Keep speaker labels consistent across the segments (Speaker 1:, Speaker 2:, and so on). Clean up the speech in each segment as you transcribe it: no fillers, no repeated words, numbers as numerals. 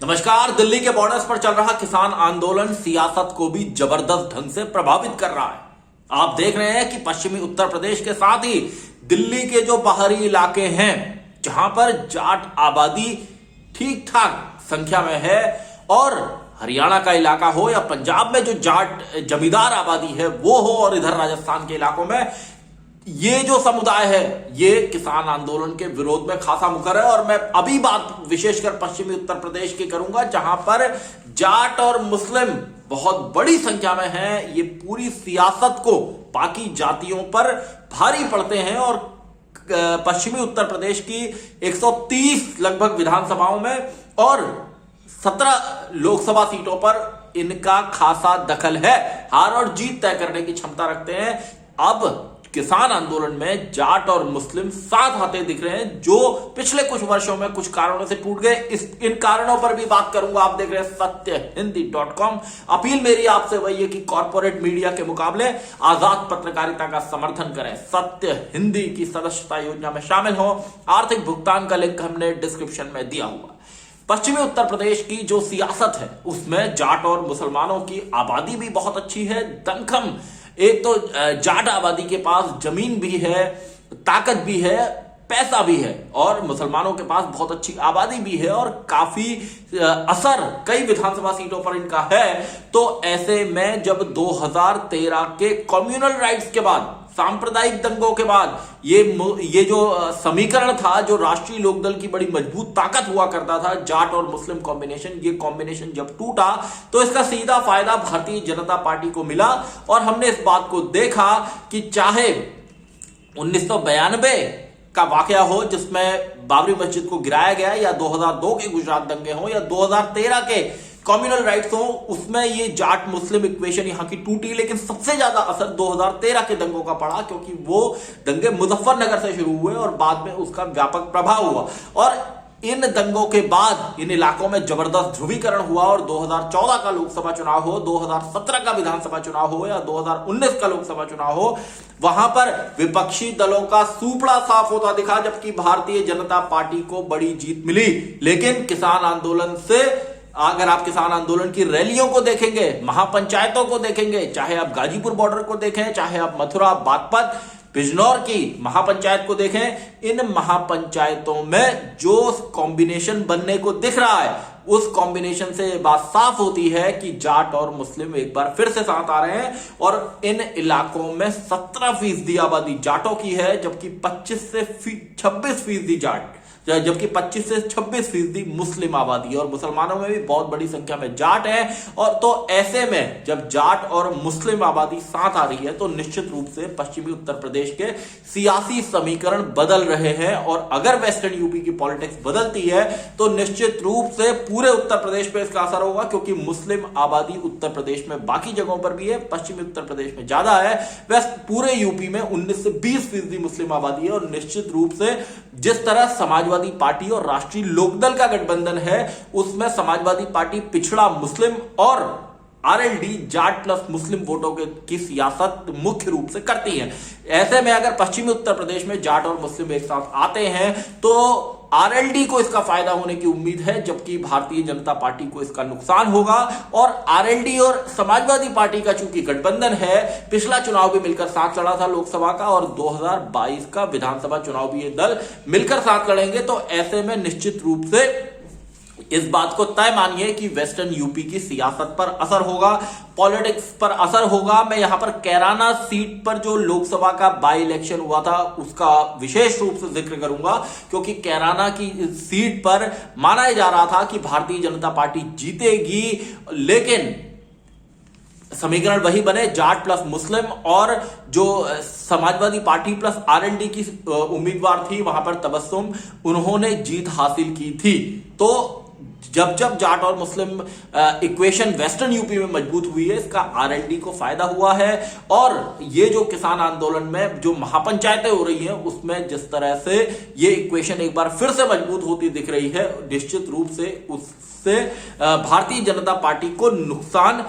Speaker 1: नमस्कार। दिल्ली के बॉर्डर्स पर चल रहा किसान आंदोलन सियासत को भी जबरदस्त ढंग से प्रभावित कर रहा है। आप देख रहे हैं कि पश्चिमी उत्तर प्रदेश के साथ ही दिल्ली के जो बाहरी इलाके हैं, जहां पर जाट आबादी ठीक ठाक संख्या में है, और हरियाणा का इलाका हो या पंजाब में जो जाट जमींदार आबादी है वो हो, और इधर राजस्थान के इलाकों में ये जो समुदाय है ये किसान आंदोलन के विरोध में खासा मुखर है। और मैं अभी बात विशेषकर पश्चिमी उत्तर प्रदेश की करूंगा, जहां पर जाट और मुस्लिम बहुत बड़ी संख्या में हैं। ये पूरी सियासत को बाकी जातियों पर भारी पड़ते हैं, और पश्चिमी उत्तर प्रदेश की 130 लगभग विधानसभाओं में और 17 लोकसभा सीटों पर इनका खासा दखल है। हार और जीत तय करने की क्षमता रखते हैं। अब किसान आंदोलन में जाट और मुस्लिम साथ आते दिख रहे हैं, जो पिछले कुछ वर्षों में कुछ कारणों से टूट गए। इन कारणों पर भी बात करूंगा। आप देख रहे हैं सत्यहिंदी.com। अपील मेरी आपसे वही है कि कॉर्पोरेट मीडिया के मुकाबले आजाद पत्रकारिता का समर्थन करें। सत्य हिंदी की सदस्यता योजना में शामिल हो। आर्थिक भुगतान का लिंक हमने डिस्क्रिप्शन में दिया हुआ। पश्चिमी उत्तर प्रदेश की जो सियासत है उसमें जाट और मुसलमानों की आबादी भी बहुत अच्छी है, दमखम। एक तो जाट आबादी के पास जमीन भी है, ताकत भी है, पैसा भी है, और मुसलमानों के पास बहुत अच्छी आबादी भी है और काफी असर कई विधानसभा सीटों पर इनका है। तो ऐसे में जब 2013 के कम्युनल राइट्स के बाद, सांप्रदायिक दंगों के बाद, ये जो समीकरण था, जो राष्ट्रीय लोकदल की बड़ी मजबूत ताकत हुआ करता था, जाट और मुस्लिम कॉम्बिनेशन, ये कॉम्बिनेशन जब टूटा तो इसका सीधा फायदा भारतीय जनता पार्टी को मिला। और हमने इस बात को देखा कि चाहे 1992 का वाकया हो जिसमें बाबरी मस्जिद को गिराया गया, या 2002 के गुजरात दंगे हो, या 2013 के कम्युनल राइट्स हो, उसमें ये जाट मुस्लिम इक्वेशन यहां की टूटी। लेकिन सबसे ज्यादा असर 2013 के दंगों का पड़ा, क्योंकि वो दंगे मुजफ्फरनगर से शुरू हुए और बाद में उसका व्यापक प्रभाव हुआ। और इन दंगों के बाद इन इलाकों में जबरदस्त ध्रुवीकरण हुआ, और 2014 का लोकसभा चुनाव हो, 2017 का विधानसभा चुनाव हो, या 2019 का लोकसभा चुनाव हो, वहां पर विपक्षी दलों का सूपड़ा साफ होता दिखा, जबकि भारतीय जनता पार्टी को बड़ी जीत मिली। लेकिन किसान आंदोलन से, अगर आप किसान आंदोलन की रैलियों को देखेंगे, महापंचायतों को देखेंगे, चाहे आप गाजीपुर बॉर्डर को देखें, चाहे आप मथुरा, बागपत, बिजनौर की महापंचायत को देखें, इन महापंचायतों में जो कॉम्बिनेशन बनने को दिख रहा है, उस कॉम्बिनेशन से बात साफ होती है कि जाट और मुस्लिम एक बार फिर से साथ आ रहे हैं। और इन इलाकों में 17% आबादी जाटों की है, जबकि 25 से 26% जाट, जबकि 25 से 26% मुस्लिम आबादी, और मुसलमानों में भी बहुत बड़ी संख्या में जाट है। और तो ऐसे में जब जाट और मुस्लिम आबादी साथ आ रही है तो निश्चित रूप से पश्चिमी उत्तर प्रदेश के सियासी समीकरण बदल रहे हैं। और अगर वेस्टर्न यूपी की पॉलिटिक्स बदलती है तो निश्चित रूप से पूरे उत्तर प्रदेश पे इसका असर होगा, क्योंकि मुस्लिम आबादी उत्तर प्रदेश में बाकी जगहों पर भी है, पश्चिमी उत्तर प्रदेश में ज्यादा है। वैसे पूरे यूपी में 19 से 20% मुस्लिम आबादी है। और निश्चित रूप से जिस तरह समाजवादी पार्टी और राष्ट्रीय लोकदल का गठबंधन है, उसमें समाजवादी पार्टी पिछड़ा मुस्लिम और आरएलडी जाट प्लस मुस्लिम वोटों की सियासत मुख्य रूप से करती है। ऐसे में अगर पश्चिमी उत्तर प्रदेश में जाट और मुस्लिम एक साथ आते हैं तो आरएलडी को इसका फायदा होने की उम्मीद है, जबकि भारतीय जनता पार्टी को इसका नुकसान होगा। और आरएलडी और समाजवादी पार्टी का चूंकि गठबंधन है, पिछला चुनाव भी मिलकर साथ लड़ा था लोकसभा का, और 2022 का विधानसभा चुनाव भी ये दल मिलकर साथ लड़ेंगे। तो ऐसे में निश्चित रूप से इस बात को तय मानिए कि वेस्टर्न यूपी की सियासत पर असर होगा, पॉलिटिक्स पर असर होगा। मैं यहां पर कैराना सीट पर जो लोकसभा का बाई इलेक्शन हुआ था उसका विशेष रूप से जिक्र करूंगा, क्योंकि कैराना की सीट पर माना जा रहा था कि भारतीय जनता पार्टी जीतेगी, लेकिन समीकरण वही बने, जाट प्लस मुस्लिम, और जो समाजवादी पार्टी प्लस आरएलडी की उम्मीदवार थी वहां पर तबस्सुम, उन्होंने जीत हासिल की थी। तो जब जब जाट और मुस्लिम इक्वेशन वेस्टर्न यूपी में मजबूत हुई है, इसका आरएलडी को फायदा हुआ है। और ये जो किसान आंदोलन में जो महापंचायतें हो रही हैं, उसमें जिस तरह से ये इक्वेशन एक बार फिर से मजबूत होती दिख रही है, निश्चित रूप से उससे भारतीय जनता पार्टी को नुकसान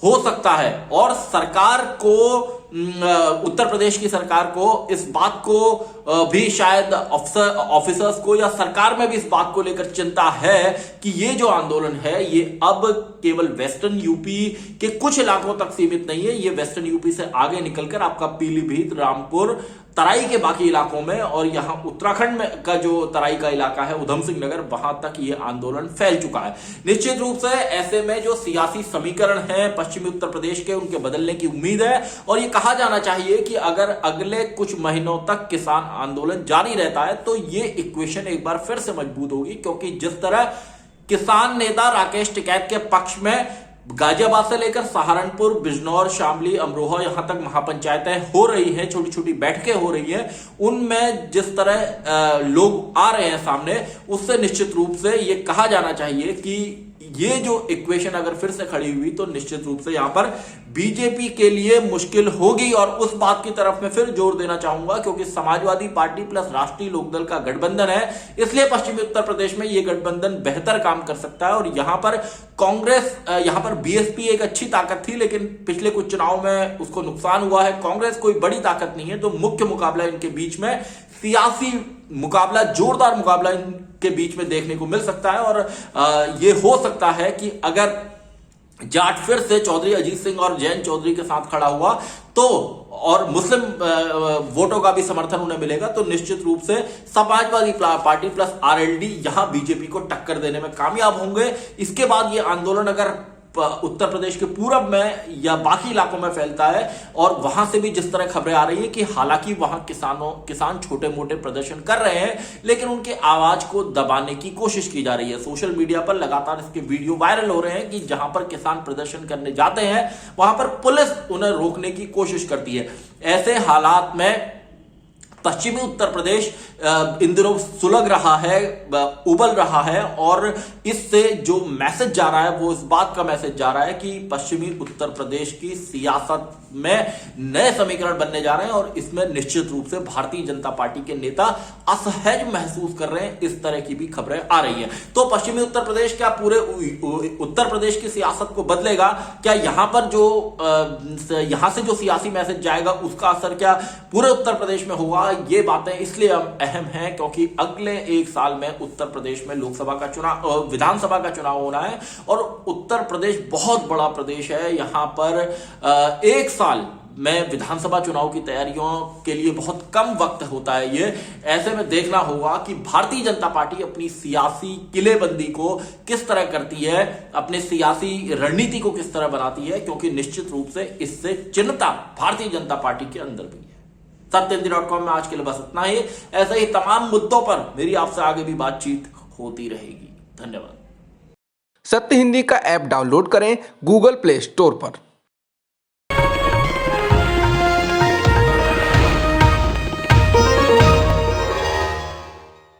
Speaker 1: हो सकता है। और सरकार को उत्तर प्रदेश की सरकार को इस बात को भी शायद ऑफिसर्स को या सरकार में भी इस बात को लेकर चिंता है कि ये जो आंदोलन है ये अब केवल वेस्टर्न यूपी के कुछ इलाकों तक सीमित नहीं है, ये वेस्टर्न यूपी से आगे निकलकर आपका पीलीभीत, रामपुर, तराई के बाकी इलाकों में और यहां उत्तराखंड में का जो तराई का इलाका है, उधम सिंह नगर, वहां तक ये आंदोलन फैल चुका है। निश्चित रूप से ऐसे में जो सियासी समीकरण है पश्चिमी उत्तर प्रदेश के, उनके बदलने की उम्मीद है और ये कहा जाना चाहिए कि अगर अगले कुछ महीनों तक किसान आंदोलन जारी रहता है तो ये इक्वेशन एक बार फिर से मजबूत होगी, क्योंकि जिस तरह किसान नेता राकेश टिकैत के पक्ष में गाजियाबाद से लेकर सहारनपुर, बिजनौर, शामली, अमरोहा, यहां तक महापंचायतें हो रही हैं, छोटी छोटी बैठकें हो रही हैं, उनमें जिस तरह लोग आ रहे हैं सामने, उससे निश्चित रूप से ये कहा जाना चाहिए कि ये जो इक्वेशन अगर फिर से खड़ी हुई तो निश्चित रूप से यहां पर बीजेपी के लिए मुश्किल होगी। और उस बात की तरफ मैं फिर जोर देना चाहूंगा क्योंकि समाजवादी पार्टी प्लस राष्ट्रीय लोकदल का गठबंधन है, इसलिए पश्चिमी उत्तर प्रदेश में यह गठबंधन बेहतर काम कर सकता है। और यहां पर कांग्रेस, यहां पर बीएसपी एक अच्छी ताकत थी लेकिन पिछले कुछ चुनाव में उसको नुकसान हुआ है। कांग्रेस कोई बड़ी ताकत नहीं है, तो मुख्य मुकाबला इनके बीच में, सियासी मुकाबला, जोरदार मुकाबला इनके बीच में देखने को मिल सकता है। और ये हो सकता है कि अगर जाट फिर से चौधरी अजीत सिंह और जयंत चौधरी के साथ खड़ा हुआ तो और मुस्लिम वोटों का भी समर्थन उन्हें मिलेगा तो निश्चित रूप से समाजवादी पार्टी प्लस आरएलडी यहां बीजेपी को टक्कर देने में कामयाब होंगे। इसके बाद ये आंदोलन अगर उत्तर प्रदेश के पूरब में या बाकी इलाकों में फैलता है और वहां से भी जिस तरह खबरें आ रही है कि हालांकि वहां किसान छोटे मोटे प्रदर्शन कर रहे हैं लेकिन उनके आवाज को दबाने की कोशिश की जा रही है। सोशल मीडिया पर लगातार इसके वीडियो वायरल हो रहे हैं कि जहां पर किसान प्रदर्शन करने जाते हैं वहां पर पुलिस उन्हें रोकने की कोशिश करती है। ऐसे हालात में पश्चिमी उत्तर प्रदेश इन दिनों सुलग रहा है, उबल रहा है और इससे जो मैसेज जा रहा है वो इस बात का मैसेज जा रहा है कि पश्चिमी उत्तर प्रदेश की सियासत में नए समीकरण बनने जा रहे हैं और इसमें निश्चित रूप से भारतीय जनता पार्टी के नेता असहज महसूस कर रहे हैं, इस तरह की भी खबरें आ रही हैं। तो पश्चिमी उत्तर प्रदेश क्या पूरे उत्तर प्रदेश की सियासत को बदलेगा? क्या यहां पर जो यहां से जो सियासी मैसेज जाएगा उसका असर क्या पूरे उत्तर प्रदेश में होगा? ये बातें इसलिए अहम हैं क्योंकि अगले एक साल में उत्तर प्रदेश में लोकसभा का चुनाव, विधानसभा का चुनाव होना है और उत्तर प्रदेश बहुत बड़ा प्रदेश है। यहां पर एक साल में विधानसभा चुनाव की तैयारियों के लिए बहुत कम वक्त होता है। ये ऐसे में देखना होगा कि भारतीय जनता पार्टी अपनी सियासी किलेबंदी को किस तरह करती है, अपने सियासी रणनीति को किस तरह बनाती है, क्योंकि निश्चित रूप से इससे चिंता भारतीय जनता पार्टी के अंदर भी है। सत्यहिंदी.com में आज के लिए बस इतना ही। ऐसे ही तमाम मुद्दों पर मेरी आपसे आगे भी बातचीत होती रहेगी। धन्यवाद।
Speaker 2: सत्य हिंदी का ऐप डाउनलोड करें गूगल प्ले स्टोर पर।